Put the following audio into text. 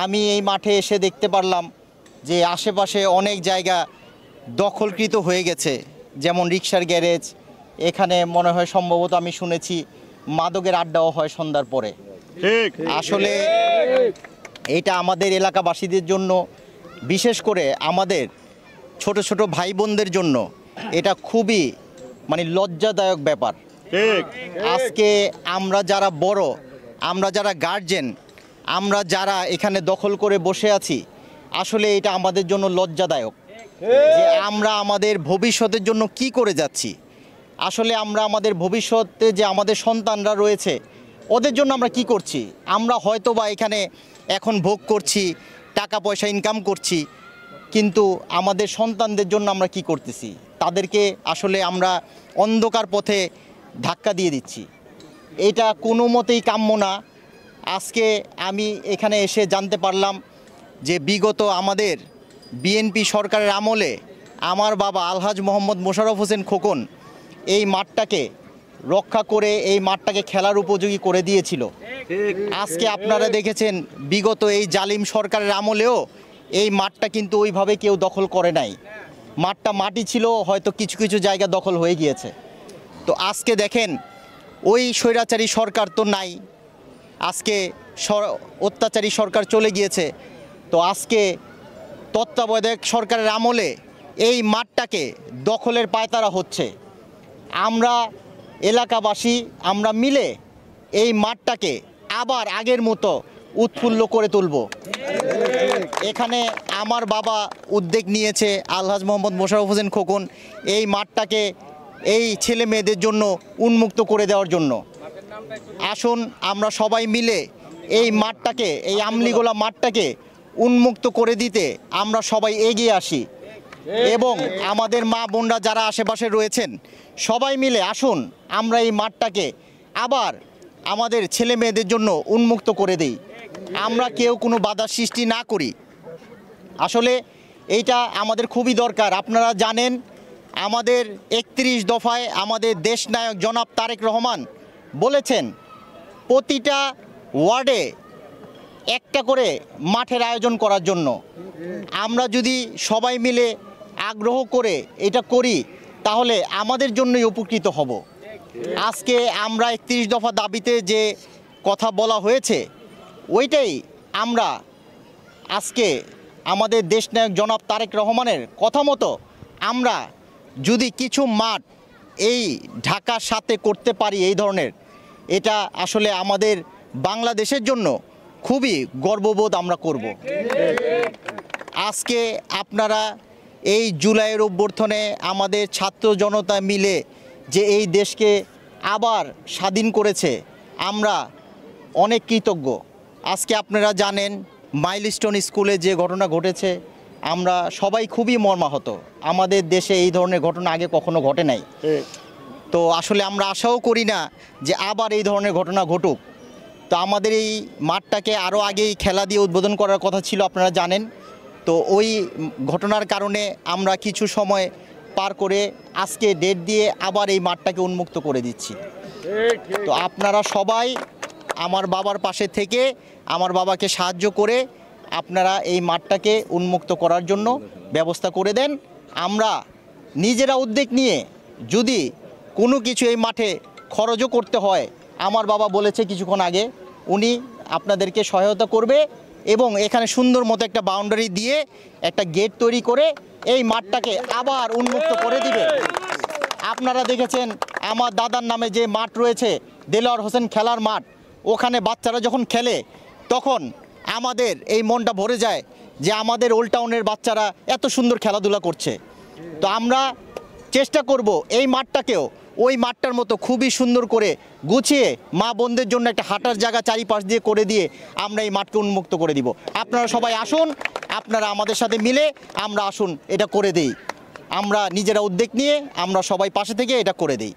আমি এই মাঠে এসে দেখতে পারলাম যে আশেপাশে অনেক জায়গা দখলকৃত হয়ে গেছে, যেমন রিকশার গ্যারেজ। এখানে মনে হয় সম্ভবত আমি শুনেছি মাদকের আড্ডাও হয় সন্ধ্যার পরে। ঠিক আসলে এটা আমাদের এলাকাবাসীদের জন্য, বিশেষ করে আমাদের ছোট ছোট ভাই বোনদের জন্য এটা খুবই লজ্জাদায়ক ব্যাপার। ঠিক আজকে আমরা যারা বড়, আমরা যারা গার্জেন, আমরা যারা এখানে দখল করে বসে আছি, আসলে এটা আমাদের জন্য লজ্জাদায়ক যে আমরা আমাদের ভবিষ্যতের জন্য কি করে যাচ্ছি। আসলে আমরা আমাদের ভবিষ্যতে যে আমাদের সন্তানরা রয়েছে ওদের জন্য আমরা কি করছি। আমরা হয়তো বা এখানে এখন ভোগ করছি, টাকা পয়সা ইনকাম করছি, কিন্তু আমাদের সন্তানদের জন্য আমরা কি করতেছি, তাদেরকে আসলে আমরা অন্ধকার পথে ধাক্কা দিয়ে দিচ্ছি। এটা কোনো মতেই কাম্য না। আজকে আমি এখানে এসে জানতে পারলাম যে বিগত আমাদের বিএনপি সরকারের আমলে আমার বাবা আলহাজ মোহাম্মদ মোশাররফ হোসেন খোকন এই মাঠটাকে রক্ষা করে এই মাঠটাকে খেলার উপযোগী করে দিয়েছিল। আজকে আপনারা দেখেছেন বিগত এই জালিম সরকারের আমলেও এই মাঠটা কিন্তু ওইভাবে কেউ দখল করে নাই। মাঠটা মাটি ছিল, হয়তো কিছু কিছু জায়গা দখল হয়ে গিয়েছে। তো আজকে দেখেন ওই স্বৈরাচারী সরকার তো নাই, আজকে অত্যাচারী সরকার চলে গিয়েছে। তো আজকে তত্ত্বাবধায়ক সরকারের আমলে এই মাঠটাকে দখলের পায়তারা হচ্ছে। আমরা এলাকাবাসী আমরা মিলে এই মাঠটাকে আবার আগের মতো উৎফুল্ল করে তুলব। এখানে আমার বাবা উদ্যোগ নিয়েছে, আলহাজ মোহাম্মদ মোশাররফ হোসেন খোকন, এই মাঠটাকে এই ছেলে মেয়েদের জন্য উন্মুক্ত করে দেওয়ার জন্য। আসুন আমরা সবাই মিলে এই মাঠটাকে, এই আমলিগোলা মাঠটাকে উন্মুক্ত করে দিতে আমরা সবাই এগিয়ে আসি এবং আমাদের মা বোনরা যারা আশেপাশে রয়েছেন সবাই মিলে আসুন আমরা এই মাঠটাকে আবার আমাদের ছেলে মেয়েদের জন্য উন্মুক্ত করে দিই। আমরা কেউ কোনো বাধা সৃষ্টি না করি। আসলে এইটা আমাদের খুবই দরকার। আপনারা জানেন আমাদের 31 দফায় আমাদের দেশনায়ক জনাব তারেক রহমান বলেছেন প্রতিটা ওয়ার্ডে একটা করে মাঠের আয়োজন করার জন্য। আমরা যদি সবাই মিলে আগ্রহ করে এটা করি তাহলে আমাদের জন্যই উপকৃত হব। আজকে আমরা 31 দফা দাবিতে যে কথা বলা হয়েছে ওইটাই আমরা আজকে আমাদের দেশনায়ক জনাব তারেক রহমানের কথা মতো আমরা যদি কিছু মাঠ এই ঢাকার সাথে করতে পারি এই ধরনের, এটা আসলে আমাদের বাংলাদেশের জন্য খুবই গর্ববোধ আমরা করব। আজকে আপনারা এই জুলাইয়ের অভ্যর্থনে আমাদের ছাত্র জনতা মিলে যে এই দেশকে আবার স্বাধীন করেছে, আমরা অনেক কৃতজ্ঞ। আজকে আপনারা জানেন মাইলস্টোন স্কুলে যে ঘটনা ঘটেছে, আমরা সবাই খুবই মর্মাহত। আমাদের দেশে এই ধরনের ঘটনা আগে কখনো ঘটে নাই। তো আসলে আমরা আশাও করি না যে আবার এই ধরনের ঘটনা ঘটুক। তো আমাদের এই মাঠটাকে আরও আগেই খেলা দিয়ে উদ্বোধন করার কথা ছিল, আপনারা জানেন। তো ওই ঘটনার কারণে আমরা কিছু সময় পার করে আজকে ডেট দিয়ে আবার এই মাঠটাকে উন্মুক্ত করে দিচ্ছি। তো আপনারা সবাই আমার বাবার পাশে থেকে আমার বাবাকে সাহায্য করে আপনারা এই মাঠটাকে উন্মুক্ত করার জন্য ব্যবস্থা করে দেন। আমরা নিজেরা উদ্যোগ নিয়ে যদি কোনো কিছু এই মাঠে খরচও করতে হয়, আমার বাবা বলেছে কিছুক্ষণ আগে উনি আপনাদেরকে সহায়তা করবে এবং এখানে সুন্দর মতো একটা বাউন্ডারি দিয়ে একটা গেট তৈরি করে এই মাঠটাকে আবার উন্মুক্ত করে দিবে। আপনারা দেখেছেন আমার দাদার নামে যে মাঠ রয়েছে দেলোয়ার হোসেন খেলার মাঠ, ওখানে বাচ্চারা যখন খেলে তখন আমাদের এই মনটা ভরে যায় যে আমাদের ওল্ড টাউনের বাচ্চারা এত সুন্দর খেলাধুলা করছে। তো আমরা চেষ্টা করব এই মাঠটাকেও ওই মাঠটার মতো খুবই সুন্দর করে গুছিয়ে মা বোনদের জন্য একটা হাঁটার জায়গা চারিপাশ দিয়ে করে দিয়ে আমরা এই মাঠকে উন্মুক্ত করে দিব। আপনারা সবাই আসুন, আপনারা আমাদের সাথে মিলে আমরা আসুন এটা করে দেই। আমরা নিজেরা উদ্যোগ নিয়ে আমরা সবাই পাশে থেকে এটা করে দেই।